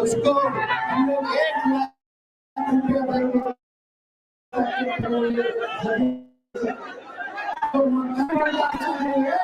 उसको हम लोग 1 लाख रुपया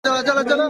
चलो चलो चलो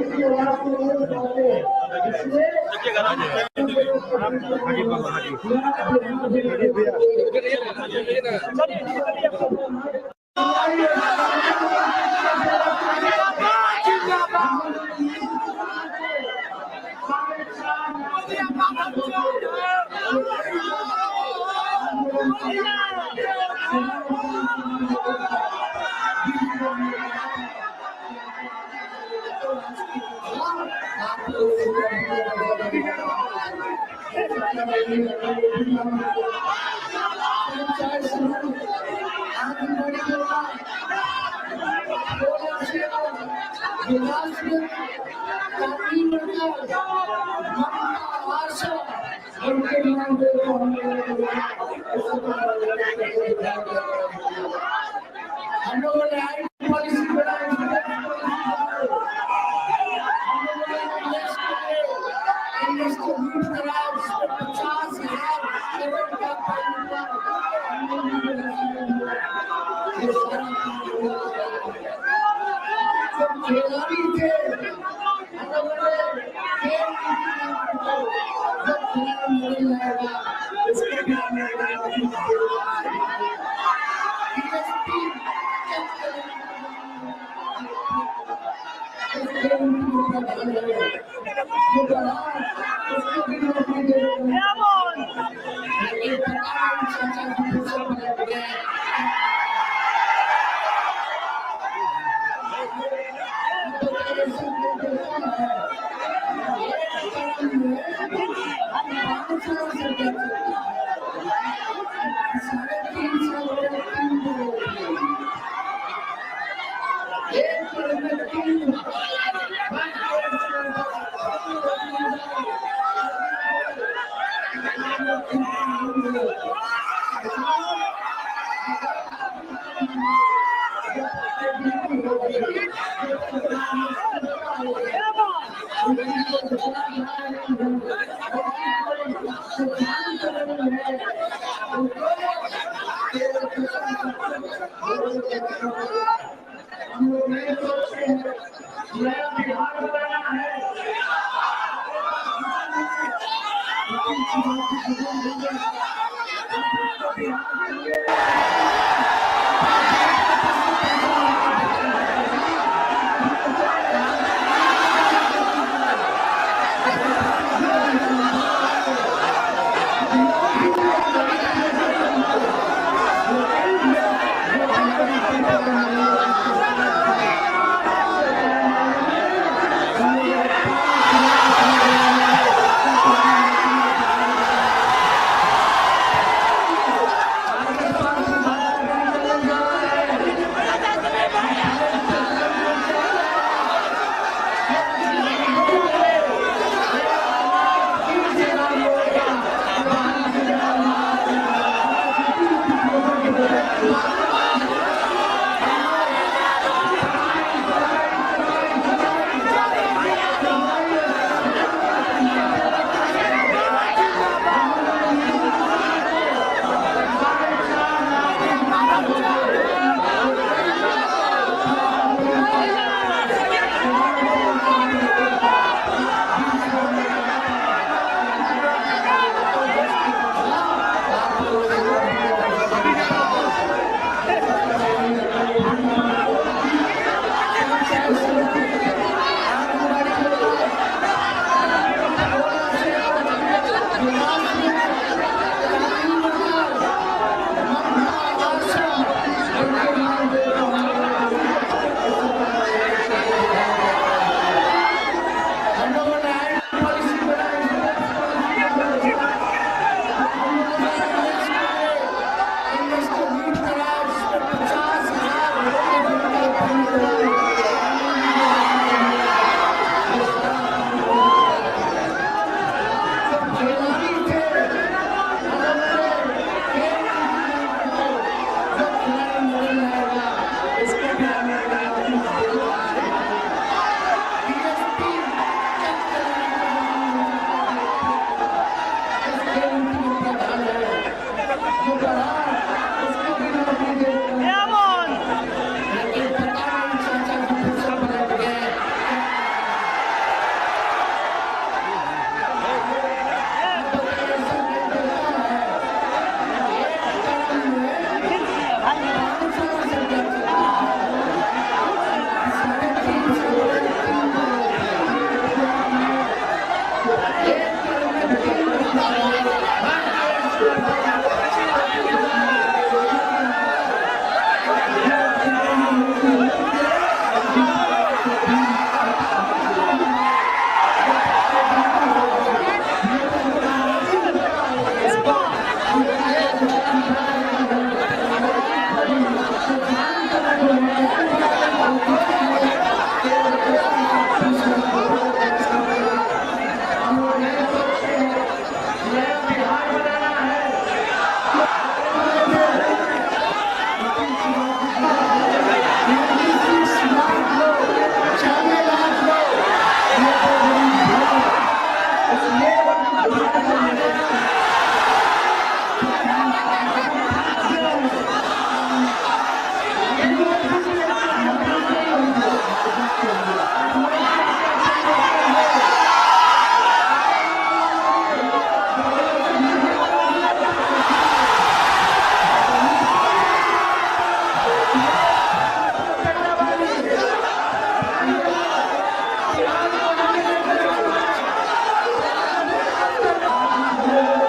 Thank you.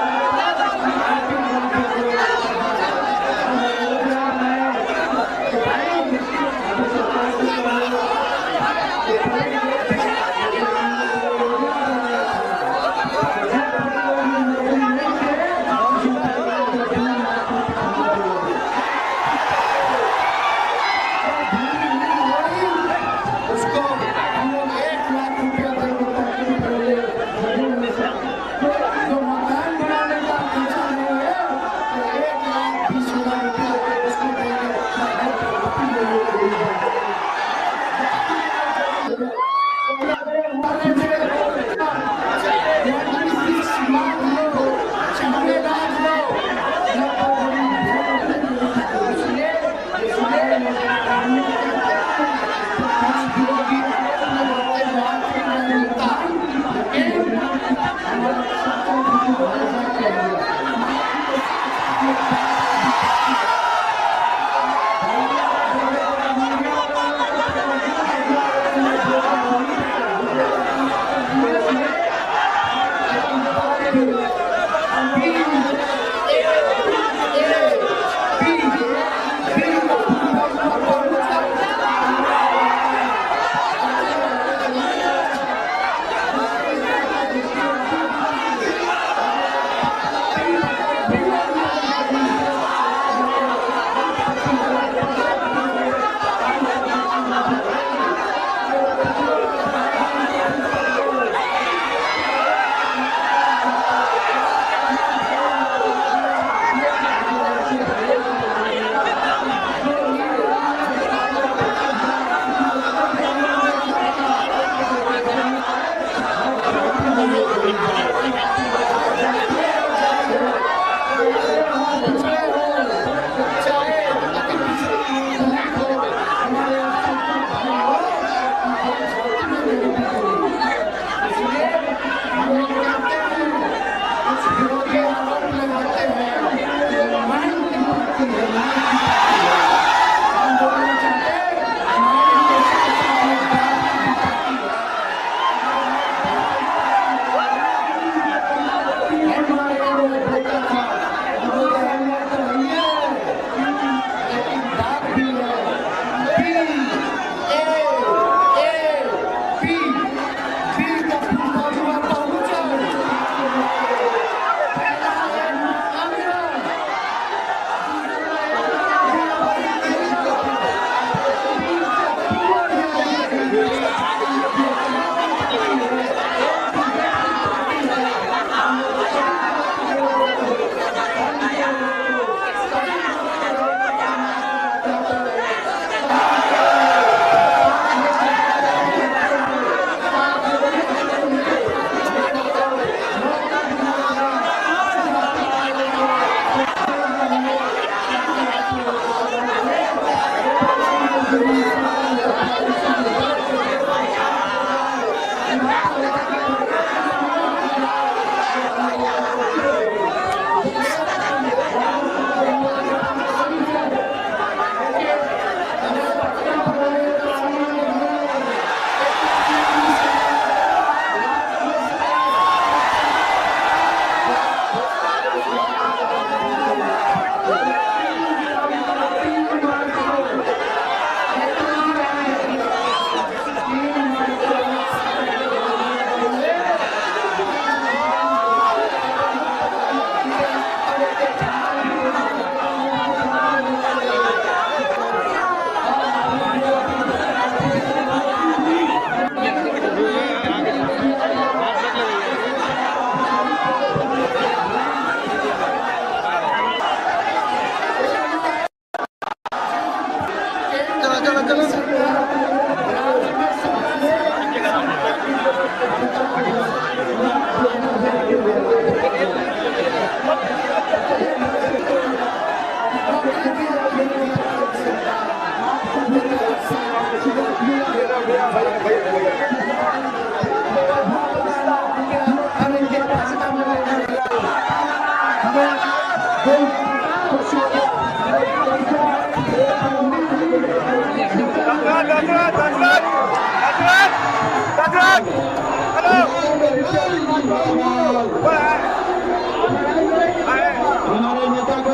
हमारे नेता को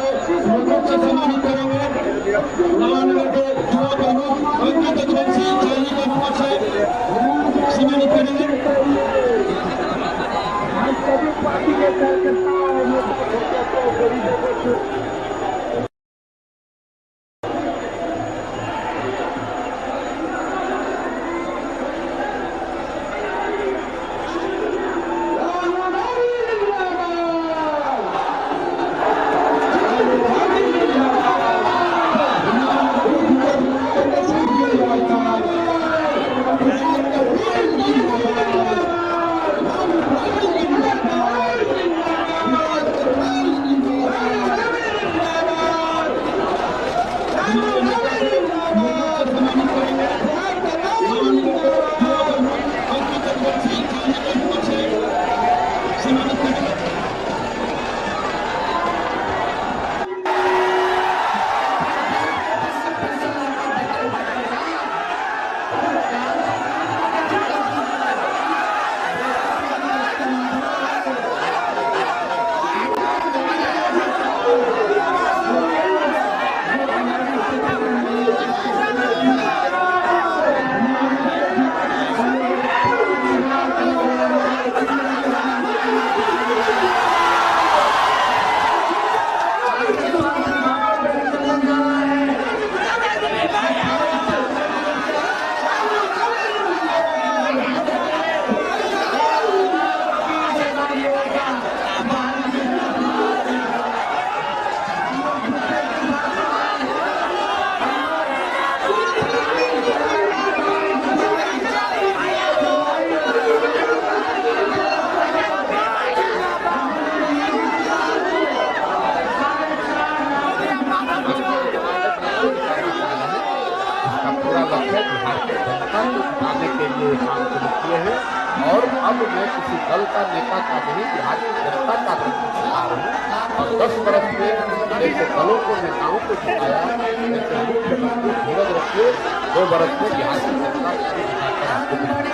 सम्मानित करेंगे। नवानगर के युवा बहनों अंकित अग्रवाल चाली का नंबर से सम्मानित करेंगे। सभी पार्टी के कार्यकर्ता और नेता को और अब मैं किसी दल का नेता का नहीं, बिहार की जनता का बता रहा हूँ। और 10 बरस में जैसे दलों को नेताओं को जिताया, जैसे मुख्यमंत्री धीरज रखिए, 2 बरस में बिहार की जनता को जिताकर आपको दिखाया।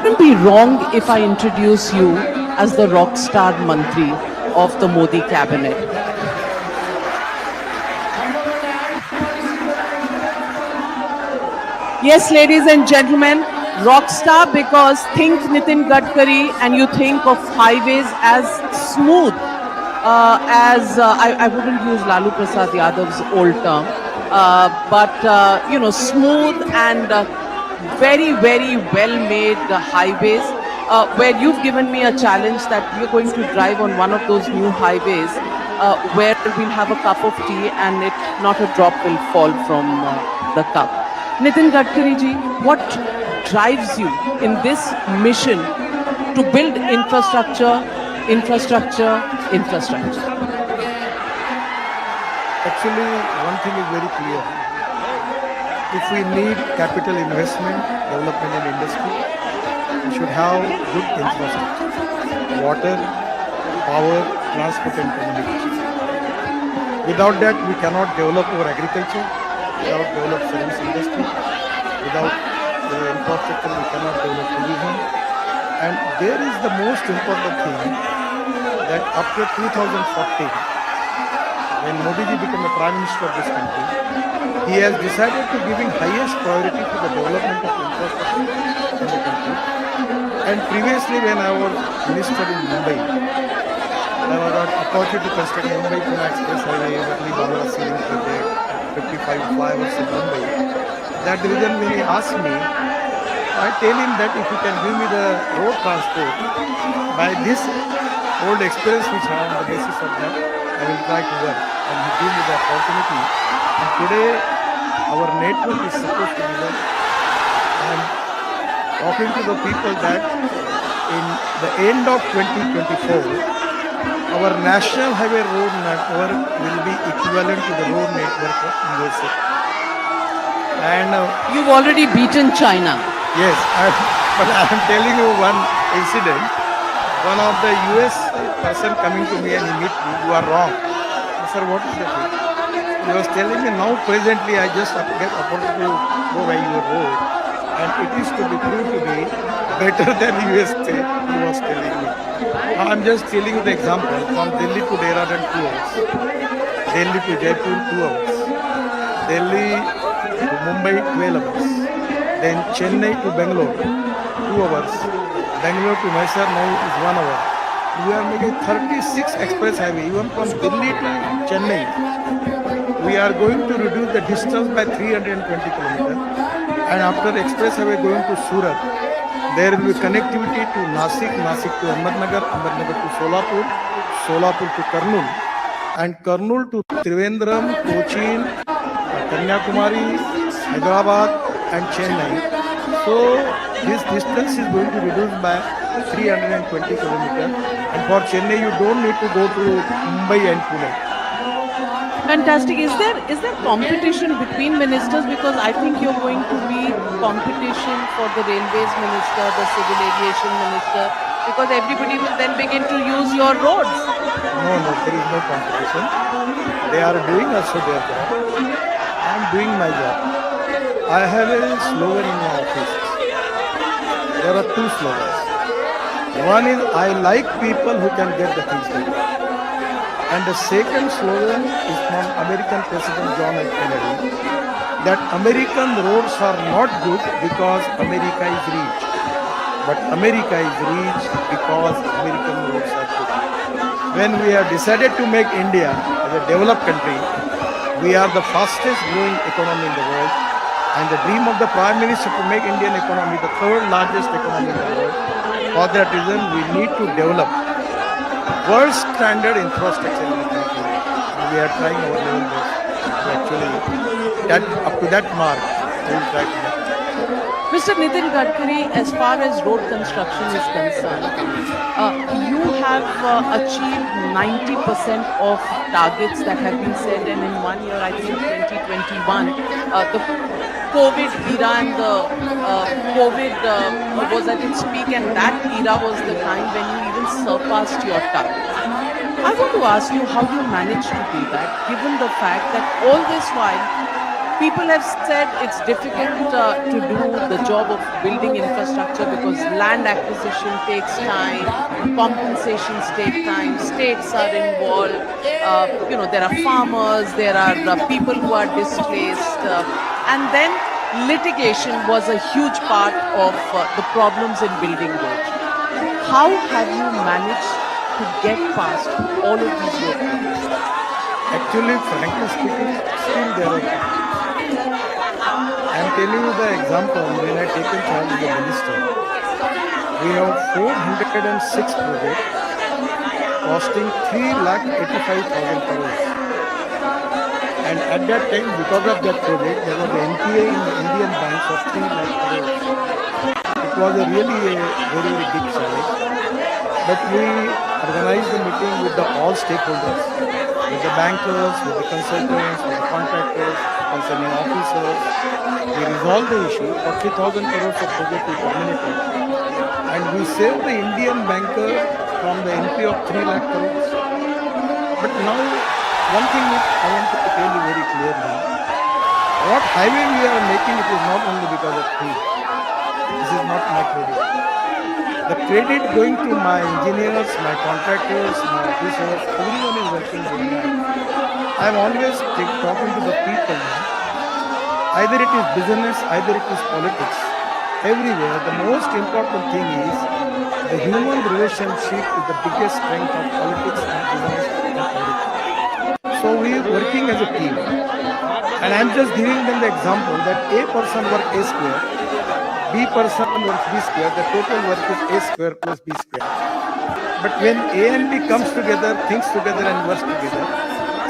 It wouldn't be wrong if I introduce you as the rock star mantri of the Modi cabinet. Yes, ladies and gentlemen, rock star because think Nitin Gadkari and you think of highways as smooth as I wouldn't use Lalu Prasad Yadav's old term, but smooth and very, very well-made highways, where you've given me a challenge that we're going to drive on one of those new highways where we'll have a cup of tea and not a drop will fall from the cup. Nitin Gadkari ji, what drives you in this mission to build infrastructure? Actually, one thing is very clear. If we need capital investment, development in industry, we should have good infrastructure, water, power, transport and communication. Without that, we cannot develop our agriculture, without develop service industry, without the infrastructure, we cannot develop tourism. And there is the most important thing that after 2014, when Modi ji became the Prime Minister of this country, he has decided to giving highest priority to the development of infrastructure in the country. And previously when I was Minister in Mumbai, I got opportunity to construct Mumbai-Pune Express Highway, Vatli-Bandra Ceiling Project, 55 flyovers in Mumbai. That reason when he asked me, I tell him that if he can give me the road transport, by this old experience which I have on the basis of that, I will try to work. And he gave me the opportunity. And today, our network is supposed to be there. I am talking to the people that in the end of 2024, our national highway road network will be equivalent to the road network of USA. And You've already beaten China. yes, but I am telling you one incident. One of the US person coming to me and he meet me, you are wrong. I said, what is the thing? He was telling me now presently I just get opportunity to go by your road and it is to be proved to be better than USA, he was telling me. Now I'm just telling you the example from Delhi to Dehradun 2 hours, Delhi to Jaipur 2 hours, Delhi to Mumbai 12 hours, then Chennai to Bangalore 2 hours, Bangalore to Mysore now is 1 hour. We are making 36 express highway even from Delhi to Chennai. We are going to reduce the distance by 320 kilometers. And after express highway going to Surat, there will be connectivity to Nasik, Nasik to Ahmednagar, Ahmednagar to Solapur, Solapur to Kurnool, and Kurnool to Trivandrum, Cochin, Kanyakumari, Hyderabad, and Chennai. So this distance is going to reduce by 320 kilometers. And for Chennai, you don't need to go to Mumbai and Pune. Fantastic. Is there competition between ministers? Because I think you're going to be competition for the railways minister, the civil aviation minister, because everybody will then begin to use your roads. No, there is no competition. They are doing also their job. I am doing my job. I have a slogan in my office. There are two slogans. One is I like people who can get the things done. And the second slogan is from American President John F. Kennedy that American roads are not good because America is rich, but America is rich because American roads are good. When we have decided to make India as a developed country, we are the fastest growing economy in the world, and the dream of the Prime Minister to make Indian economy the third largest economy in the world. For that reason, we need to develop world standard infrastructure in the country. And we are trying our level best. Actually, that up to that mark, we will try to make it. Mr. Nitin Gadkari, as far as road construction is concerned, you have achieved 90% of targets that have been set, and in 1 year, I think 2021, the COVID era and the COVID was at its peak, and that era was the time when you even surpassed your targets. I want to ask you how you managed to do that, given the fact that all this while people have said it's difficult to do the job of building infrastructure because land acquisition takes time, compensations take time, states are involved, there are farmers, there are people who are displaced, and then litigation was a huge part of the problems in building roads. How have you managed to get past all of these roadblocks? Actually, frankly speaking, still there are. I am telling you the example when I taken charge as the minister. We have 406 projects costing 3,85,000 crores. And at that time, because of that project, there was an NPA in the Indian banks of 3 lakh crores. It was a really a very, very big challenge. But we organized the meeting with all stakeholders, with the bankers, with the consultants, with the contractors, concerning officers. We resolved the issue. 40,000 crores of project we terminated. And we saved the Indian banker from the NPA of 3 lakh crores. But now, one thing I want to tell you very clearly. What highway we are making, it is not only because of me. This is not my credit. The credit going to my engineers, my contractors, my officers, everyone is working very hard. I am always talking to the people. Either it is business, either it is politics. Everywhere, the most important thing is the human relationship is the biggest strength of politics and business and politics. So we are working as a team. And I am just giving them the example that A person work A square, B person works B square, the total work is A square plus B square. But when A and B comes together, thinks together and works together,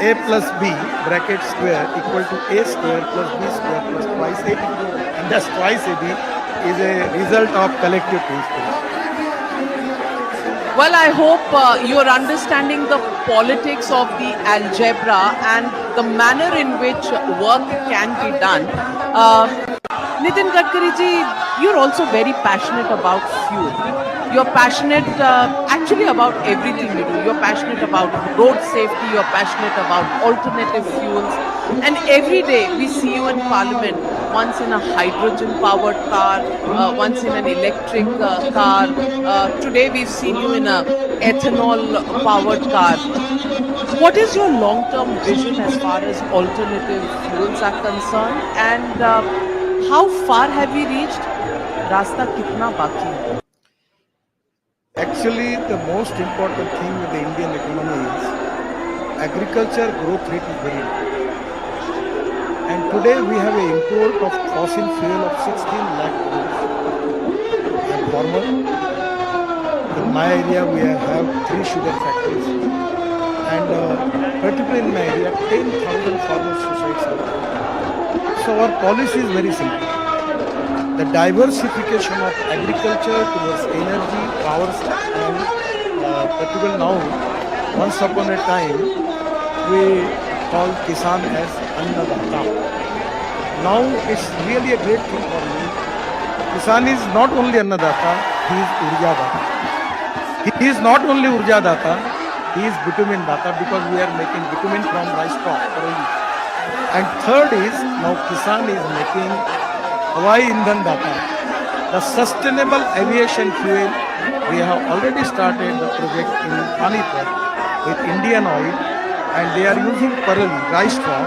A plus B bracket square equal to A square plus B square plus twice AB. And that's twice AB is a result of collective principles. Well, I hope you're understanding the politics of the algebra and the manner in which work can be done. Uh, Nitin Gadkari ji, you're also very passionate about fuel. You're passionate actually about everything you do. You're passionate about road safety, you're passionate about alternative fuels. And every day we see you in Parliament, once in a hydrogen powered car, once in an electric car. Today we've seen you in a ethanol powered car. What is your long term vision as far as alternative fuels are concerned? And how far have we reached? Rasta kitna baki hai? Actually, the most important thing with the Indian economy is agriculture growth rate is very important. And today we have an import of fossil fuel of 16 lakh crores. And farmer, in my area we have 3 sugar factories. And particularly in my area, 10,000 farmer suicides are there. So our policy is very simple. The diversification of agriculture towards energy, powers, and particularly now, once upon a time, we called Kisan as Annadata. Now it's really a great thing for me. Kisan is not only Annadata, he is Urjadata. He is not only Urjadata, he is bitumen data because we are making bitumen from rice crop. And third is, now Kisan is making Hawaii Indhan data. The sustainable aviation fuel, we have already started the project in Panipat with Indian Oil, and they are using Parali, rice straw,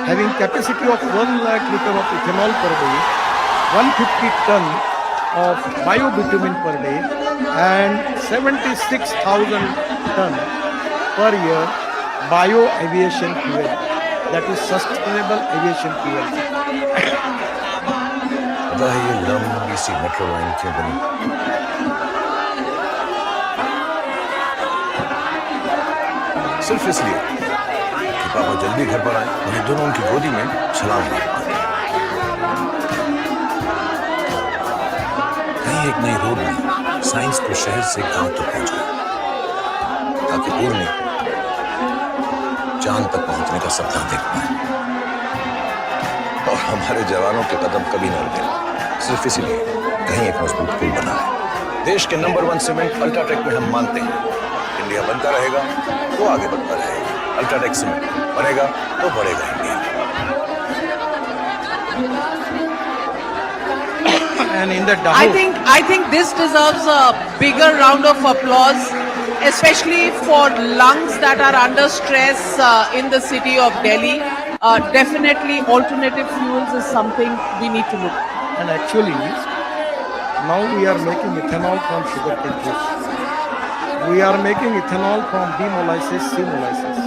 having capacity of 1 lakh liter of ethanol per day, 150 ton of biobitumen per day, and 76,000 ton per year bio aviation fuel. That is sustainable aviation fuel. पता है ये लंबी सी metro line क्यों बनी? सिर्फ इसलिए कि पापा जल्दी घर पर आए और ये दोनों उनकी गोदी में छलांग मार पाए। कहीं एक नई रोड में साइंस को शहर से गांव तक पहुंचाए ताकि पूर्णी चांद तक पहुंचने का सपना देख पाए और हमारे जवानों के कदम कभी न रुके। सिर्फ इसीलिए कहीं एक मजबूत पुल बना है। देश के नंबर 1 सीमेंट अल्ट्राटेक में हम मानते हैं इंडिया बनता रहेगा तो आगे बढ़ता रहेगा। अल्ट्राटेक सीमेंट बनेगा तो बढ़ेगा India. And in the I think this deserves a bigger round of applause, especially for lungs that are under stress in the city of Delhi. Definitely alternative fuels is something we need to look at. And actually, now we are making ethanol from sugarcane juice. We are making ethanol from B molasses, C molasses.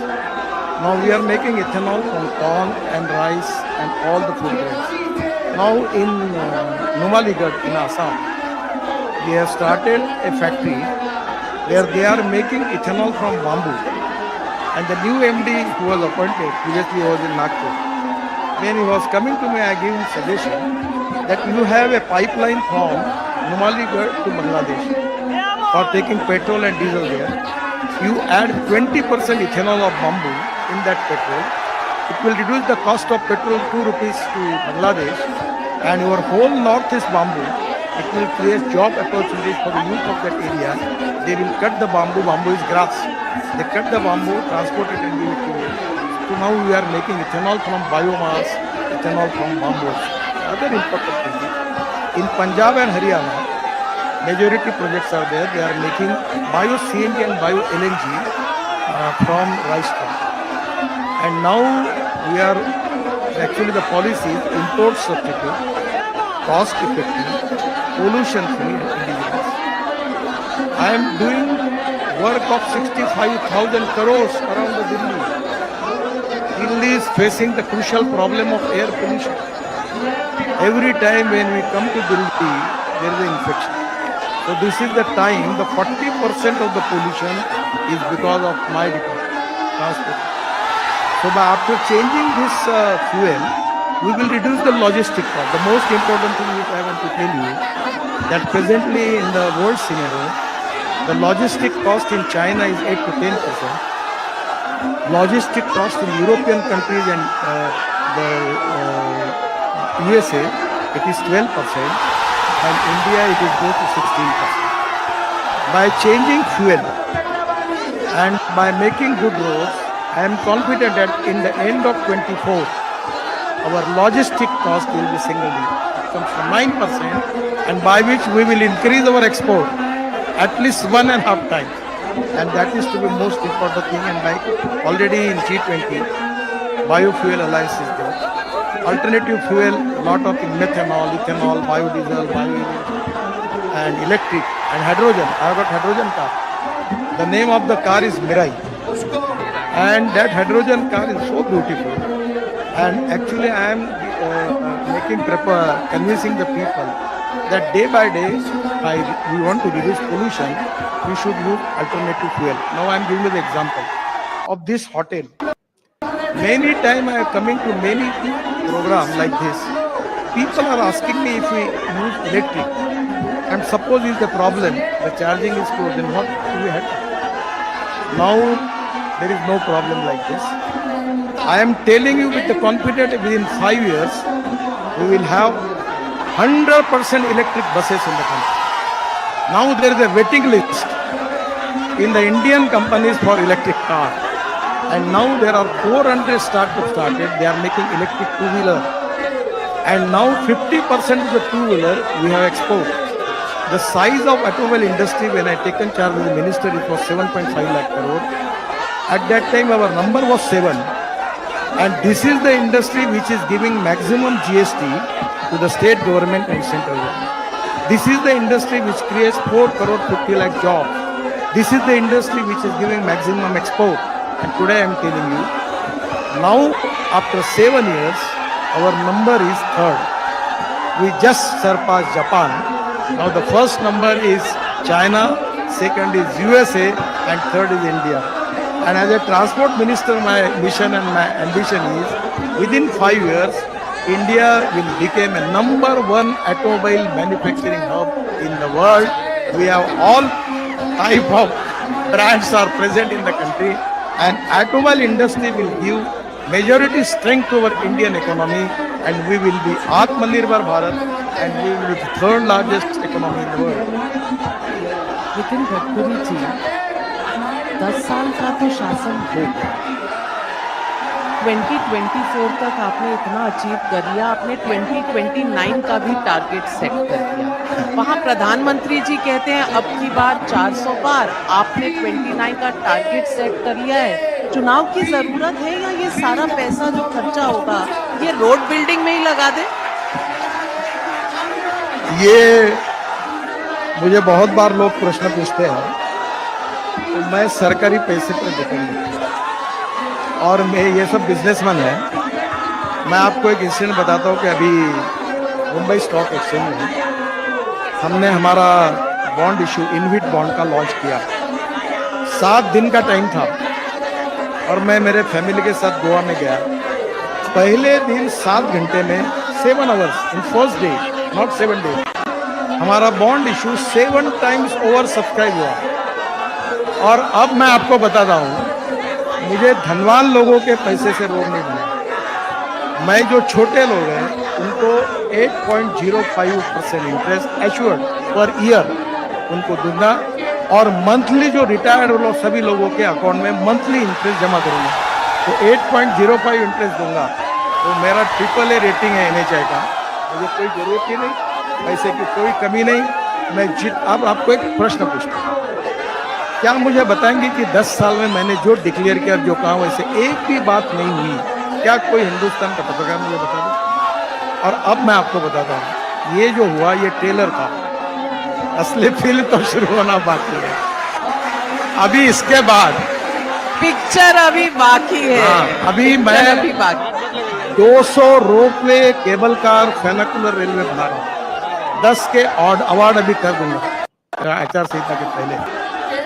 Now we are making ethanol from corn and rice and all the food grains. Now in Numaligarh in Assam, they have started a factory where they are making ethanol from bamboo. And the new MD who was appointed, previously was in Nagpur. When he was coming to me, I gave him suggestion that you have a pipeline from Numaligarh to Bangladesh for taking petrol and diesel there. You add 20% ethanol of bamboo in that petrol. It will reduce the cost of petrol 2 rupees to Bangladesh, and your whole north is bamboo. It will create job opportunities for the youth of that area. They will cut the bamboo. Bamboo is grass. They cut the bamboo, transport it and give it to you. So now we are making ethanol from biomass, ethanol from bamboo. Other important thing is, in Punjab and Haryana, majority projects are there. They are making bio CNG and bio LNG from rice straw. And now we are actually the policy is import substitute, cost effective, pollution free and indigenous. I am doing work of 65,000 crores around the Delhi. Delhi is facing the crucial problem of air pollution. Every time when we come to Delhi, there is an infection. So this is the time, the 40% of the pollution is because of my department, transport. So after changing this fuel, we will reduce the logistic cost. The most important thing which I want to tell you, that presently in the world scenario, The logistic cost in China is 8 to 10%. Logistic cost in European countries and the USA, it is 12%, and India it is go to 16%. By changing fuel and by making good roads, I am confident that in the end of 24, our logistic cost will be single digit. It comes to 9%, and by which we will increase our export at least 1.5 times. And that is to be most important thing. And like already in G20, biofuel alliance is there. Alternative fuel, lot of methanol, ethanol, biodiesel, biofuel, and electric and hydrogen. I have got hydrogen car. The name of the car is Mirai, and that hydrogen car is so beautiful. And actually, I am convincing the people that day by day, we want to reduce pollution, we should use alternative fuel. Now I am giving you the example of this hotel. Many times I am coming to many programs like this. People are asking me if we use electric, and suppose is the problem, the charging is slow, then what do we have? Now there is no problem like this. I am telling you with the confidence within 5 years, we will have 100% electric buses in the country. Now there is a waiting list in the Indian companies for electric car. And now there are 400 startups started, they are making electric two-wheeler. And now 50% of the two-wheeler we have export. The size of automobile industry when I taken charge as the minister, it was 7.5 lakh crore. At that time our number was 7. And this is the industry which is giving maximum GST to the state government and central government. This is the industry which creates 4 crore 50 lakh jobs. This is the industry which is giving maximum export. And today I am telling you, now after 7 years, our number is 3rd. We just surpassed Japan. Now the first number is China, second is USA, and third is India. And as a transport minister, my mission and my ambition is, within 5 years, India will become a #1 automobile manufacturing hub in the world. We have all type of brands are present in the country, and automobile industry will give majority strength to our Indian economy, and we will be Atmanirbhar Bharat, and we will be the 3rd largest economy in the world. लेकिन गडकरी जी 10 साल का तो शासन हो गया, 2024 तक आपने इतना अचीव कर लिया, आपने 2029 का भी टारगेट सेट कर दिया। वहाँ प्रधानमंत्री जी कहते हैं अब की बार 400 पार, आपने 29 का टारगेट सेट कर लिया है। चुनाव की जरूरत है या ये सारा पैसा जो खर्चा होगा ये रोड बिल्डिंग में ही लगा दे? ये मुझे बहुत बार लोग प्रश्न पूछते हैं, तो मैं सरकारी पैसे पर डिपेंड हूँ और मैं ये सब बिजनेसमैन है। मैं आपको एक इंसिडेंट बताता हूँ कि अभी मुंबई स्टॉक एक्सचेंज में हमने हमारा बॉन्ड इशू इनविट बॉन्ड का लॉन्च किया। 7 दिन का टाइम था और मैं मेरे फैमिली के साथ गोवा में गया। पहले दिन 7 घंटे में 7 hours in first day, not 7 days, हमारा bond issue 7 times over subscribe हुआ। और अब मैं आपको बताता हूँ, मुझे धनवान लोगों के पैसे से रोड नहीं बना। मैं जो छोटे लोग हैं उनको 8.05% इंटरेस्ट एश्योर्ड पर ईयर उनको दूंगा, और मंथली जो रिटायर्ड लोग सभी लोगों के अकाउंट में मंथली इंटरेस्ट जमा करूंगा। तो 8.05 इंटरेस्ट दूंगा। तो मेरा AAA रेटिंग है NHI का, मुझे कोई जरूरत ही नहीं, पैसे की कोई कमी नहीं। मैं अब आपको एक प्रश्न पूछता हूँ, क्या मुझे बताएंगे कि 10 साल में मैंने जो डिक्लेयर किया, जो कहा, वैसे एक भी बात नहीं हुई? क्या कोई हिंदुस्तान का पत्रकार मुझे बता दे? और अब मैं आपको बताता हूँ, ये जो हुआ ये ट्रेलर था, असली फिल्म तो शुरू होना बाकी है। अभी इसके बाद पिक्चर अभी बाकी है। हाँ, अभी मैं 200 रोपवे, केबल कार, फेनाकुलर रेलवे बना रहा हूँ। 10 के अवार्ड अभी कर दूंगा आचार संहिता के पहले।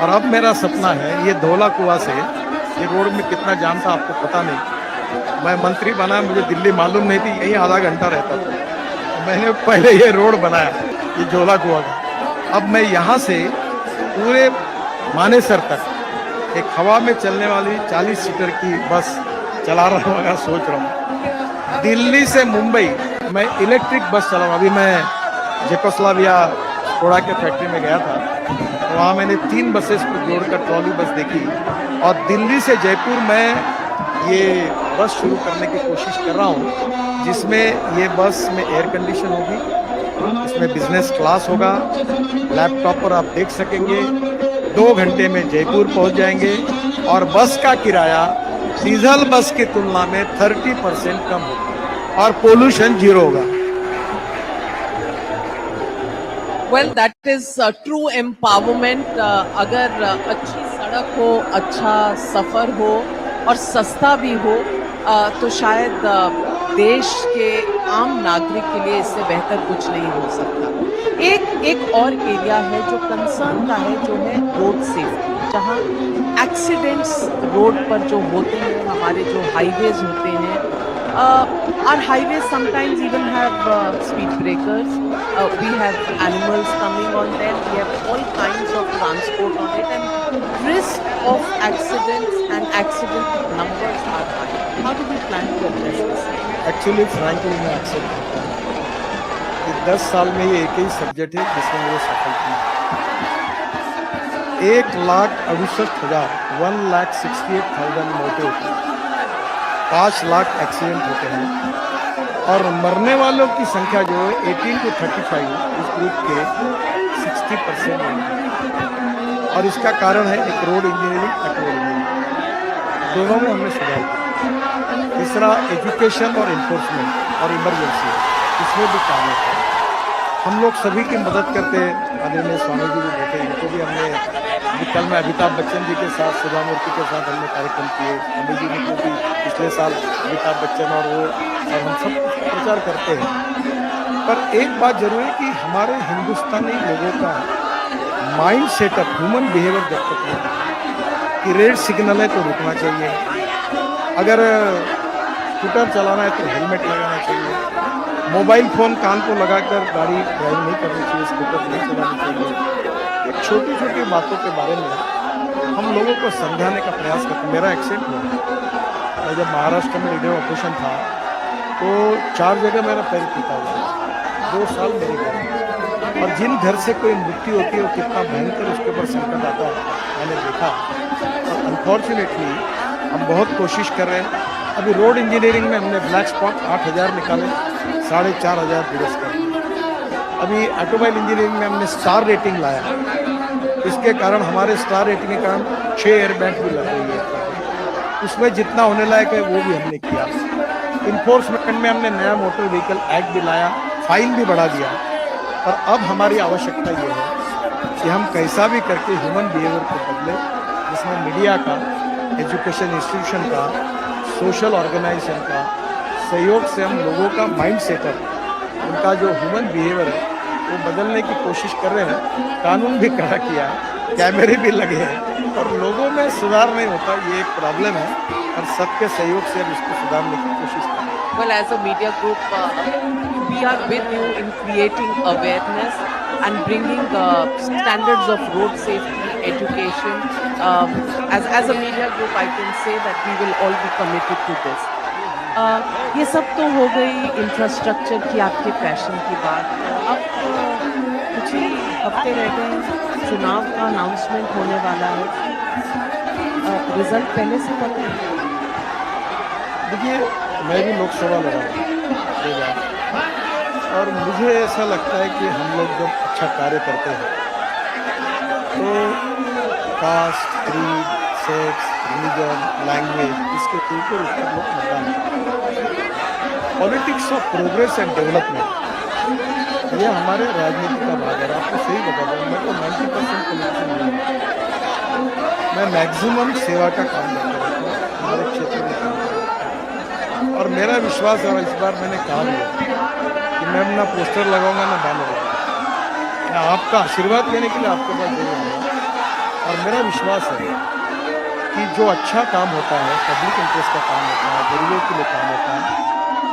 और अब मेरा सपना है, ये धौला कुआं से ये रोड में कितना जाम था आपको पता नहीं। मैं मंत्री बना, मुझे दिल्ली मालूम नहीं थी, यही आधा घंटा रहता था। मैंने पहले ये रोड बनाया, ये धौला कुआं का। अब मैं यहाँ से पूरे मानेसर तक एक हवा में चलने वाली 40 सीटर की बस चला रहा हूँ, अगर सोच रहा हूँ। दिल्ली से मुंबई मैं इलेक्ट्रिक बस चला रहा हूँ। अभी मैं जेकोस्लाविया कोड़ा के फैक्ट्री में गया था, तो वहाँ मैंने 3 बसेस को जोड़कर ट्रॉली बस देखी, और दिल्ली से जयपुर मैं ये बस शुरू करने की कोशिश कर रहा हूँ, जिसमें ये बस में एयर कंडीशन होगी, इसमें बिजनेस क्लास होगा, लैपटॉप पर आप देख सकेंगे, 2 घंटे में जयपुर पहुंच जाएंगे, और बस का किराया डीजल बस की तुलना में 30% कम होगा और पोल्यूशन 0 होगा। Well, that is true empowerment. अगर अच्छी सड़क हो, अच्छा सफर हो और सस्ता भी हो, तो शायद देश के आम नागरिक के लिए इससे बेहतर कुछ नहीं हो सकता। एक और एरिया है जो कंसर्न का है, जो है रोड सेफ्टी, जहाँ एक्सीडेंट्स रोड पर जो होते हैं, हमारे जो हाईवेज होते हैं, our highways sometimes even have speed breakers. We have animals coming on them. We have all kinds of transport on it, and risk of accidents and accident numbers are high. How do we plan to address this? Actually frankly मैं accept करता हूँ कि 10 साल में ये एक ही subject है जिसमें मुझे सफल किया। 1,68,000 1,68,000 मौतें होती हैं, 5 लाख एक्सीडेंट होते हैं, और मरने वालों की संख्या जो है 18 to 35 इस ग्रुप के 60% है, और इसका कारण है एक रोड इंजीनियरिंग, पेट्रोल इंजीनियरिंग, दोनों में हमने सुधार किया। तीसरा एजुकेशन और इन्फोर्समेंट और इमरजेंसी, इसमें भी काम होता है। हम लोग सभी की मदद करते हैं, आदरणीय स्वामी जी भी बैठे, इनको भी हमने कल में अमिताभ बच्चन जी के साथ, सुधा मूर्ति के साथ हमने कार्यक्रम किए, अमित जी को भी पिछले साल अमिताभ बच्चन और वो, और हम सब प्रचार करते हैं। पर एक बात जरूर है कि हमारे हिंदुस्तानी लोगों का माइंड सेटअप, ह्यूमन बिहेवियर जब तक नहीं कि रेड सिग्नल है तो रुकना चाहिए, अगर स्कूटर चलाना है तो हेलमेट लगाना चाहिए, मोबाइल फ़ोन कान को लगाकर गाड़ी ड्राइव नहीं करनी चाहिए, स्कूटर नहीं चलानी चाहिए। एक छोटी छोटी बातों के बारे में हम लोगों को समझाने का प्रयास करते। मेरा एक्सीडेंट हुआ, मैं जब महाराष्ट्र में रेडियो ऑपरेशन था तो 4 जगह मेरा पैर टूटा हुआ, 2 साल मेरे घर, और जिन घर से कोई मृत्यु होती है वो कितना भयंकर उसके ऊपर संकट आता है मैंने देखा। और अनफॉर्चुनेटली हम बहुत कोशिश कर रहे हैं। अभी रोड इंजीनियरिंग में हमने ब्लैक स्पॉट 8,000 निकाले, 4,500 दुरुस्त कर दिए। अभी ऑटोमोबाइल इंजीनियरिंग में हमने स्टार रेटिंग लाया, इसके कारण हमारे स्टार रेटिंग के कारण 6 एयरबैग भी लग रही है, उसमें जितना होने लायक है वो भी हमने किया। इन्फोर्समेंट में हमने नया मोटर व्हीकल एक्ट भी लाया, फाइन भी बढ़ा दिया, और अब हमारी आवश्यकता ये है कि हम कैसा भी करके ह्यूमन बिहेवियर को बदले, जिसमें मीडिया का, एजुकेशन इंस्टीट्यूशन का, सोशल ऑर्गेनाइजेशन का सहयोग से हम लोगों का माइंड सेटअप, उनका जो ह्यूमन बिहेवियर है वो बदलने की कोशिश कर रहे हैं। कानून भी कड़ा किया है, कैमरे भी लगे हैं, और लोगों में सुधार नहीं होता, ये एक प्रॉब्लम है, और सबके सहयोग से हम इसको सुधारने की कोशिश कर रहे हैं। Well, as a media group, we are with you in creating awareness and bringing standards of road safety, education. As a media group, I can say that we will all be committed to this. ये सब तो हो गई infrastructure की, आपके passion की बात। अब कुछ ही हफ्ते रह गए, चुनाव का अनाउंसमेंट होने वाला है, रिजल्ट पहले से पता है? देखिए, मैं भी लोकसभा लड़ा हूँ, और मुझे ऐसा लगता है कि हम लोग जब अच्छा कार्य करते हैं तो caste, creed, sex, religion, language, इसके ऊपर लोग मतदान करते हैं। Politics of progress and development, ये हमारे राजनीति का भाग है। आपको सही बता दूँ, मैं तो 90% पॉलिटिशियन नहीं हूँ, मैं मैक्सिमम सेवा का काम करता रहता हूँ हमारे क्षेत्र में काम करता हूँ। और मेरा विश्वास है, और इस बार मैंने कहा भी कि मैं ना पोस्टर लगाऊंगा ना बैनर लगाऊंगा, मैं आपका आशीर्वाद लेने के लिए आपके पास जरूर आऊँगा। और मेरा विश्वास है कि जो अच्छा काम होता है, पब्लिक इंटरेस्ट का काम होता है, गरीबों के लिए काम होता है,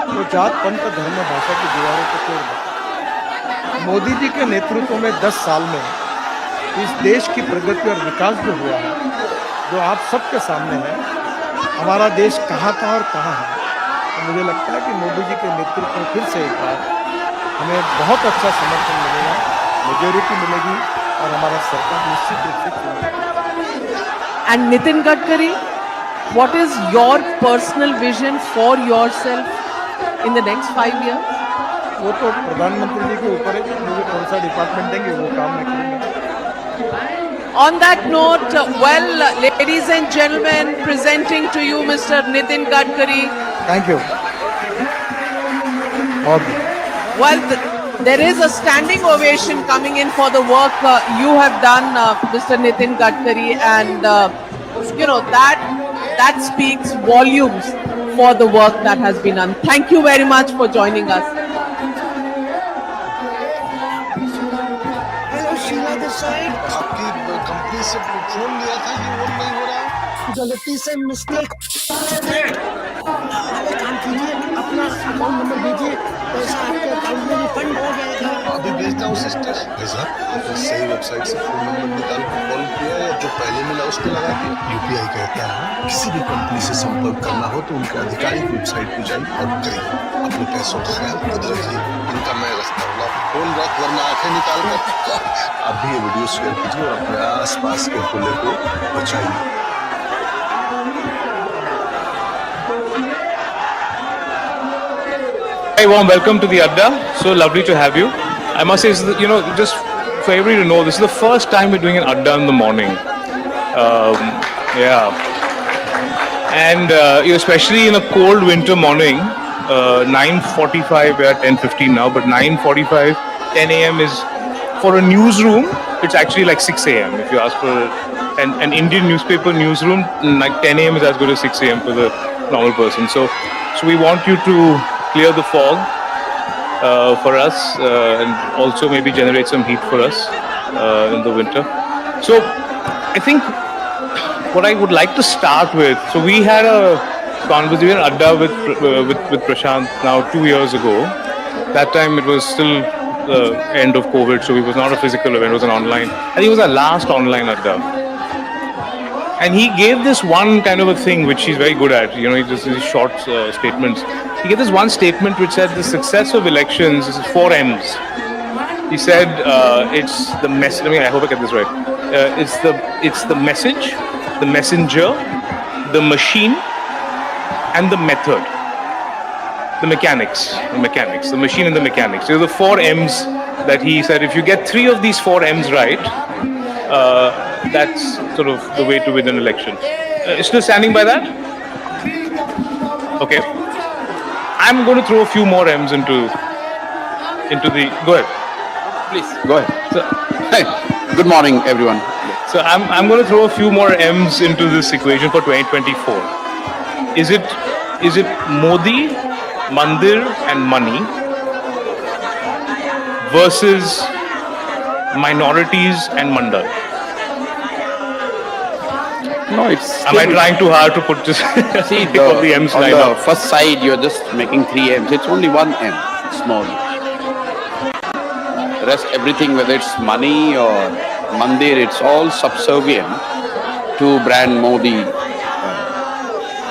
तो जात पंथ धर्म भाषा की दीवारों को तोड़ देता है। मोदी जी के नेतृत्व में 10 साल में इस देश की प्रगति और विकास जो हुआ है, जो आप सबके सामने है, हमारा देश कहाँ था और कहाँ है, तो मुझे लगता है कि मोदी जी के नेतृत्व में फिर से एक बार हमें बहुत अच्छा समर्थन मिलेगा, मेजोरिटी मिलेगी और हमारा सरकार निश्चित रूप से चुनेगा। And Nitin Gadkari, what is your personal vision for yourself in the next 5 years? वो तो प्रधानमंत्री जी के ऊपर है कि मुझे कौन सा डिपार्टमेंट देंगे, वो काम मैं करूँगा। On that note, well, ladies and gentlemen, presenting to you Mr. Nitin Gadkari. Thank you. और Well, there is a standing ovation coming in for the work you have done, Mr. Nitin Gadkari, and you know that speaks volumes for the work that has been done. Thank you very much for joining us. आपकी company से phone लिया था, ये वो नहीं हो रहा, गलती से मिस्टेक। काम कीजिए, अपना अकाउंट नंबर दीजिए, पैसा आपके अकाउंट में रिफंड हो जाएगा। अभी भेजता हूँ सिस्टर। भाई साहब, आपने सही वेबसाइट से फोन नंबर निकाल कर कॉल किया या जो पहले मिला उस पर लगा दिया? यूपीआई कहता है किसी भी कंपनी से संपर्क करना हो तो उनके आधिकारिक वेबसाइट पर जाइए और करिए। अपने पैसों का ख्याल खुद रखिए, इनका मैं रखता हूँ। फोन रख वरना आंखें निकाल कर। आप भी ये वीडियो शेयर कीजिए और अपने आस पास के खुले को बचाइए। Hi, warm welcome to the Adda. So lovely to have you. I must say, just for everybody to know, this is the first time we're doing an Adda in the morning. Yeah. And especially in a cold winter morning, 9:45, we're at 10:15 now, but 9:45, 10 a.m. is, for a newsroom, it's actually like 6 a.m. If you ask for an Indian newspaper newsroom, like 10 a.m. is as good as 6 a.m. for the normal person. So we want you to clear the fog for us and also maybe generate some heat for us in the winter. So I think what I would like to start with, so we had a conversation Adda with Prashant now 2 years ago. That time it was still the end of COVID, so it was not a physical event, it was an online. I think it was our last online Adda. And he gave this one kind of a thing which he's very good at, he just these short statements. He gave this one statement which said the success of elections is 4 M's. He said it's the message. I hope I get this right. It's the message, the messenger, the machine, and the method. The mechanics, the machine and the mechanics. So the 4 M's that he said. If you get 3 of these 4 M's right, that's sort of the way to win an election. Still standing by that? Okay. I'm going to throw a few more M's into the. Go ahead. Please, go ahead. So, hey, good morning, everyone. So I'm going to throw a few more M's into this equation for 2024. Is it Modi, Mandir, and money versus minorities and mandal? No, it's. Am I trying too hard to put this? See, all the M's on lined the up? first side, you're just making 3 M's. It's only 1 M, small. The rest, everything, whether it's money or mandir, it's all subservient to brand Modi.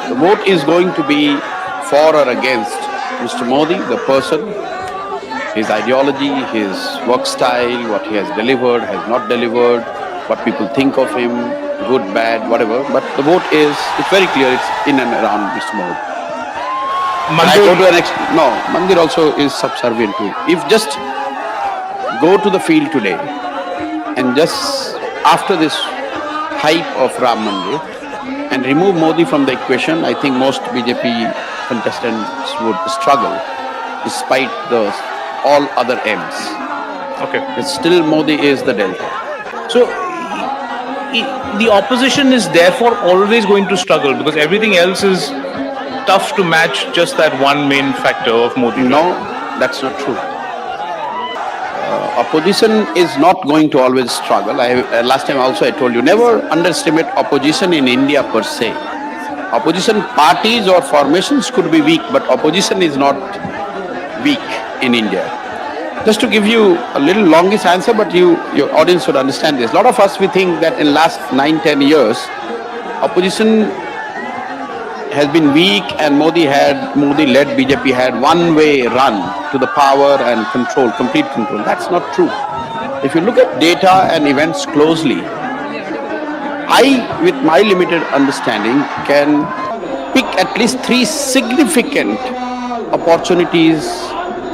The vote is going to be for or against Mr. Modi, the person, his ideology, his work style, what he has delivered, has not delivered, what people think of him, good, bad, whatever. But the vote is, it's very clear, it's in and around Mr. Modi. Mandir also is subservient to it. If just go to the field today and just after this hype of Ram Mandir and remove Modi from the equation, I think most BJP contestants would struggle despite all other M's. Okay. But still Modi is the delta. So the opposition is therefore always going to struggle because everything else is tough to match just that one main factor of Modi. No, that's not true. Opposition is not going to always struggle. Last time also I told you, never underestimate opposition in India per se. Opposition parties or formations could be weak, but opposition is not weak in India. Just to give you a little longish answer, but your audience should understand this. A lot of us, we think that in last 9-10 years, opposition has been weak and Modi-led BJP had one-way run to the power and control, complete control. That's not true. If you look at data and events closely, I, with my limited understanding, can pick at least 3 significant opportunities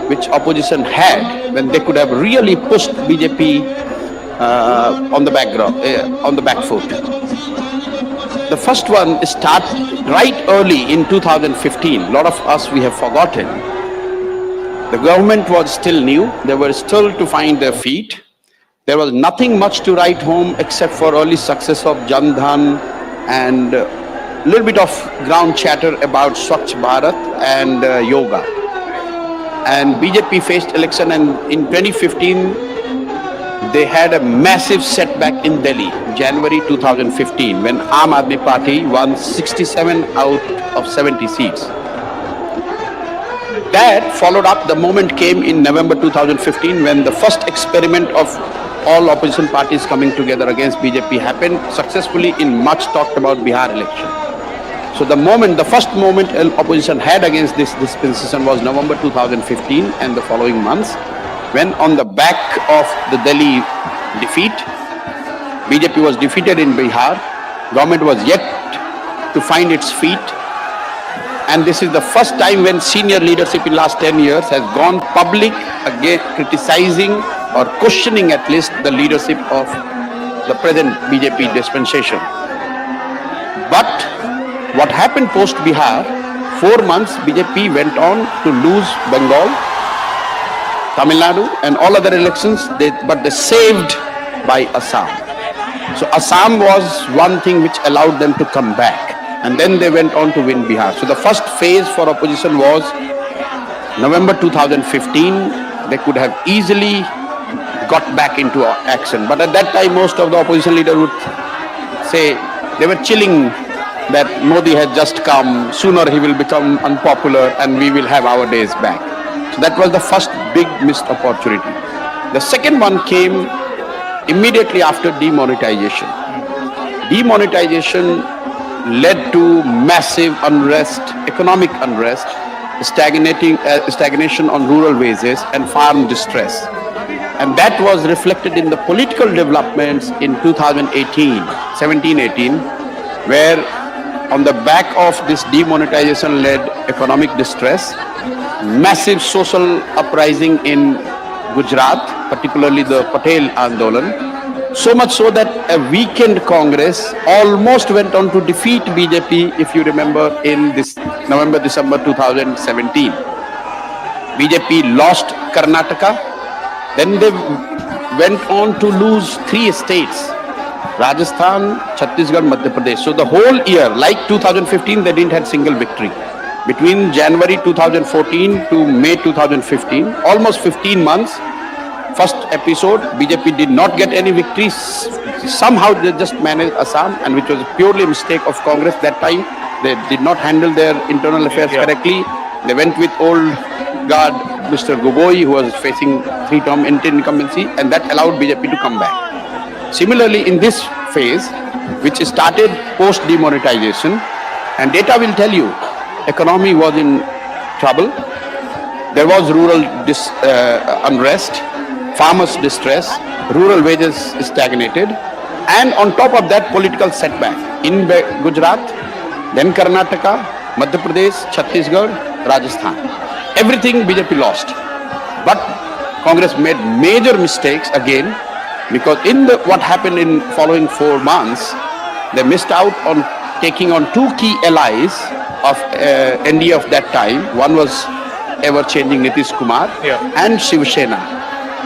which opposition had when they could have really pushed BJP on the back foot. The first one started right early in 2015. A lot of us, we have forgotten. The government was still new. They were still to find their feet. There was nothing much to write home except for early success of Jan Dhan and a little bit of ground chatter about Swachh Bharat and yoga. And BJP faced election, and in 2015, they had a massive setback in Delhi, January 2015, when Aam Aadmi Party won 67 out of 70 seats. That followed up, the moment came in November 2015 when the first experiment of all opposition parties coming together against BJP happened successfully in much talked about Bihar election. So the first moment opposition had against this dispensation was November 2015 and the following months, when on the back of the Delhi defeat, BJP was defeated in Bihar, government was yet to find its feet, and this is the first time when senior leadership in last 10 years has gone public again criticizing or questioning at least the leadership of the present BJP dispensation. But what happened post Bihar, 4 months BJP went on to lose Bengal, Tamil Nadu and all other elections, but they saved by Assam. So Assam was one thing which allowed them to come back, and then they went on to win Bihar. So the first phase for opposition was November 2015. They could have easily got back into action, but at that time most of the opposition leaders would say they were chilling that Modi has just come, sooner he will become unpopular and we will have our days back. So that was the first big missed opportunity. The second one came immediately after demonetization. Demonetization led to massive unrest, economic unrest, stagnation on rural wages and farm distress. And that was reflected in the political developments in 17-18, where on the back of this demonetization-led economic distress, massive social uprising in Gujarat, particularly the Patel Andolan, so much so that a weakened Congress almost went on to defeat BJP, if you remember, in this November-December 2017. BJP lost Karnataka, then they went on to lose 3 states, Rajasthan, Chhattisgarh, Madhya Pradesh. So the whole year, like 2015, they didn't have single victory. Between January 2014 to May 2015, almost 15 months, first episode, BJP did not get any victories. Somehow they just managed Assam, and which was purely a mistake of Congress that time. They did not handle their internal affairs correctly. They went with old guard, Mr. Gogoi, who was facing 3-term incumbency, and that allowed BJP to come back. Similarly, in this phase, which started post-demonetization, and data will tell you, economy was in trouble, there was rural unrest, farmers' distress, rural wages stagnated, and on top of that, political setback in Gujarat, then Karnataka, Madhya Pradesh, Chhattisgarh, Rajasthan. Everything BJP lost. But Congress made major mistakes again, because in what happened in following 4 months, they missed out on taking on 2 key allies of NDA of that time. One was ever-changing Nitish Kumar and Shiv Sena.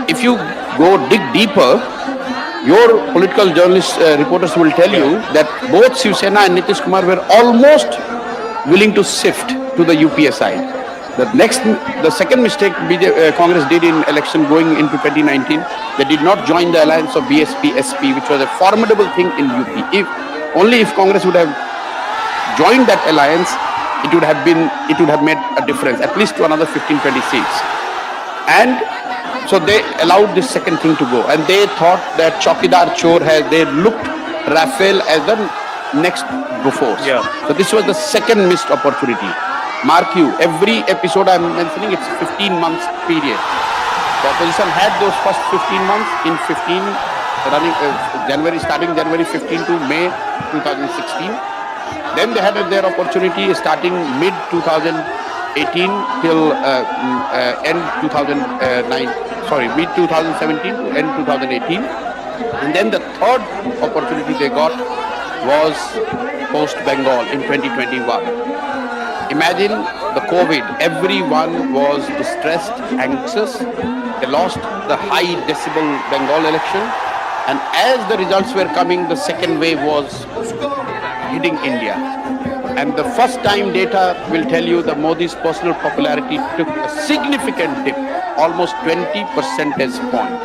If you go dig deeper, your political journalists, reporters will tell you that both Shiv Sena and Nitish Kumar were almost willing to shift to the UPA side. The second mistake Congress did in election going into 2019, they did not join the alliance of BSP-SP, which was a formidable thing in UP. If Congress would have joined that alliance, it would have made a difference, at least to another 15-20 seats. And So they allowed this second thing to go, and they thought that Chaukidar Chor they looked Rafael as the next Bofors. Yeah. So this was the second missed opportunity. Mark you, every episode I'm mentioning, it's a 15 months period. The opposition had those first 15 months in 15 running starting January 15 to May 2016. Then they had their opportunity starting mid 2018 till end 2009. Mid 2017 to end 2018. And then the third opportunity they got was post Bengal in 2021. Imagine the COVID. Everyone was distressed, anxious. They lost the high decibel Bengal election. And as the results were coming, the second wave was hitting India. And the first time data will tell you that Modi's personal popularity took a significant dip, almost 20 percentage point.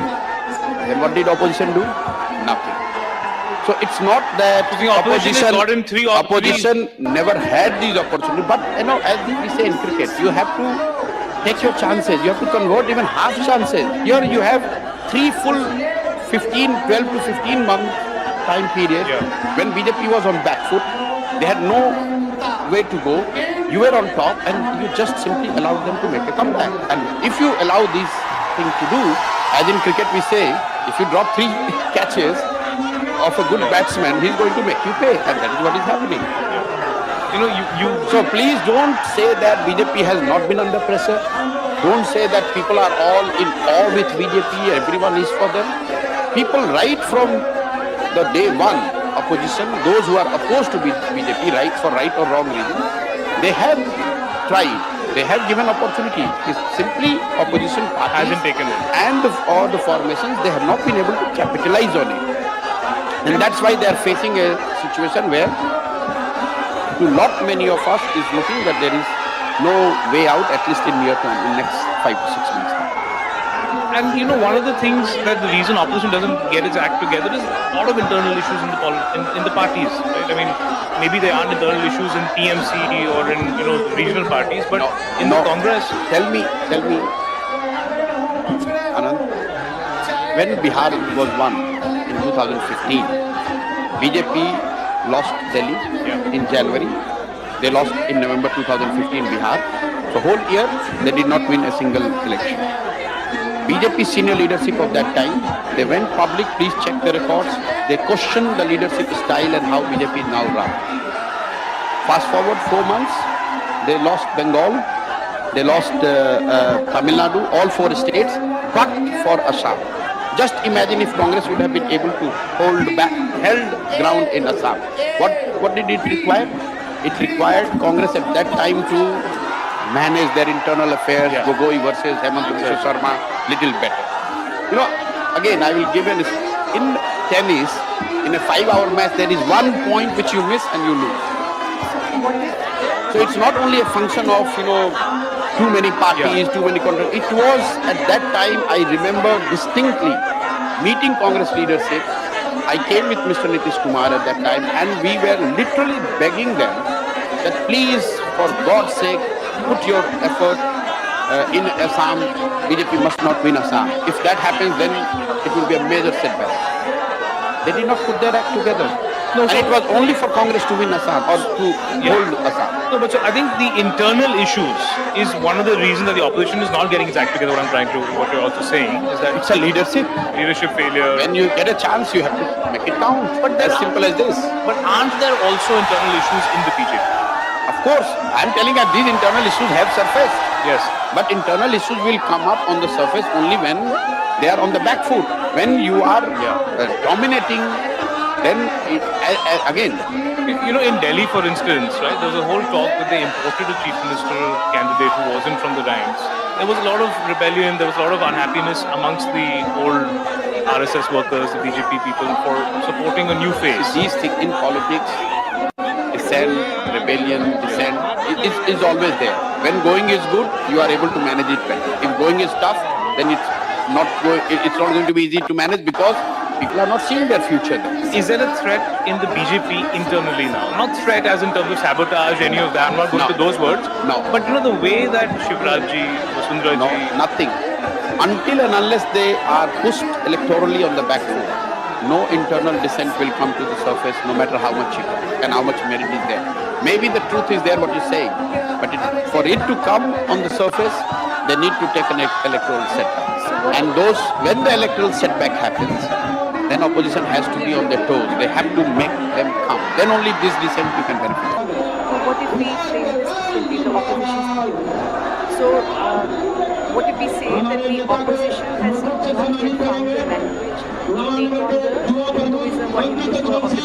Then what did opposition do? Nothing. So it's not that The opposition has gotten three or opposition never had these opportunities, but as we say in cricket, you have to take your chances. You have to convert even half chances. Here you have 3 full 12 to 15 month time period when BJP was on back foot. They had no way to go. You were on top, and you just simply allowed them to make a comeback. And if you allow these things to do, as in cricket we say, if you drop 3 catches of a good batsman, he's going to make you pay, and that is what is happening. So please don't say that BJP has not been under pressure. Don't say that people are all in awe with BJP, everyone is for them. People right from the day one, opposition, those who are opposed to BJP, right for right or wrong reason, they have tried. They have given opportunity. It's simply opposition parties hasn't taken it. And all the formations, they have not been able to capitalize on it. And that's why they are facing a situation where to lot many of us is looking that there is no way out, at least in near term, in next 5 to 6 months. And one of the things that the reason opposition doesn't get its act together is a lot of internal issues in the parties, right? I mean, maybe there aren't internal issues in TMC or in regional parties, but in the Congress. Tell me, Anand, when Bihar was won in 2015, BJP lost Delhi in January. They lost in November 2015 Bihar. The whole year they did not win a single election. BJP senior leadership of that time, they went public, please check the records. They questioned the leadership style and how BJP is now run. Fast forward 4 months, they lost Bengal, they lost Tamil Nadu, all 4 states, but for Assam. Just imagine if Congress would have been able to held ground in Assam. What did it require? It required Congress at that time to manage their internal affairs, Gogoi versus Hemant Biswa Sharma, little better. Again, I will give in tennis, in a 5-hour match, there is 1 point which you miss and you lose. So it's not only a function of, too many parties, too many contracts. It was, at that time, I remember distinctly, meeting Congress leadership. I came with Mr. Nitish Kumar at that time, and we were literally begging them that please, for God's sake, put your effort in Assam. BJP must not win Assam. If that happens, then it will be a major setback. They did not put their act together. And it was only for Congress to win Assam or to hold Assam. No, but so I think the internal issues is one of the reasons that the opposition is not getting its act together. What you're also saying is that It's a leadership failure. When you get a chance, you have to make it count. But as simple as this. But aren't there also internal issues in the BJP? Of course, I'm telling you these internal issues have surfaced. Yes. But internal issues will come up on the surface only when they are on the back foot. When you are dominating, then again. In Delhi, for instance, right, there was a whole talk that they imported a chief ministerial candidate who wasn't from the ranks. There was a lot of rebellion, there was a lot of unhappiness amongst the old RSS workers, the BJP people, for supporting a new face. These things in politics, dissent, rebellion, dissent, is always there. When going is good, you are able to manage it better. If going is tough, then it's not going to be easy to manage because people are not seeing their future there. Is there a threat in the BJP internally now? Not threat as in terms of sabotage, any of that. I'm not going to those words. No. But the way that Shivraj ji, Vasundhara ji... No, nothing. until and unless they are pushed electorally on the back foot, no internal dissent will come to the surface, no matter how much it and how much merit is there. Maybe the truth is there, what you're saying, but for it to come on the surface, they need to take an electoral setback. And when the electoral setback happens, then opposition has to be on their toes. They have to make them come. Then only this dissent you can benefit. So what if we frame this differently, the opposition's view? So what if we say that the opposition has not yet found the language to take on the Hinduism, what you prefer of the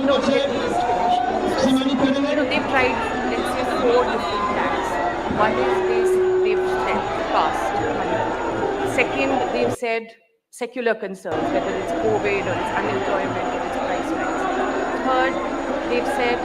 no, let me just finish. They've tried, let's say, 4 different tags. One is they've said caste. Second, they've said secular concerns, whether it's COVID or it's unemployment or it's price rise. Third, they've said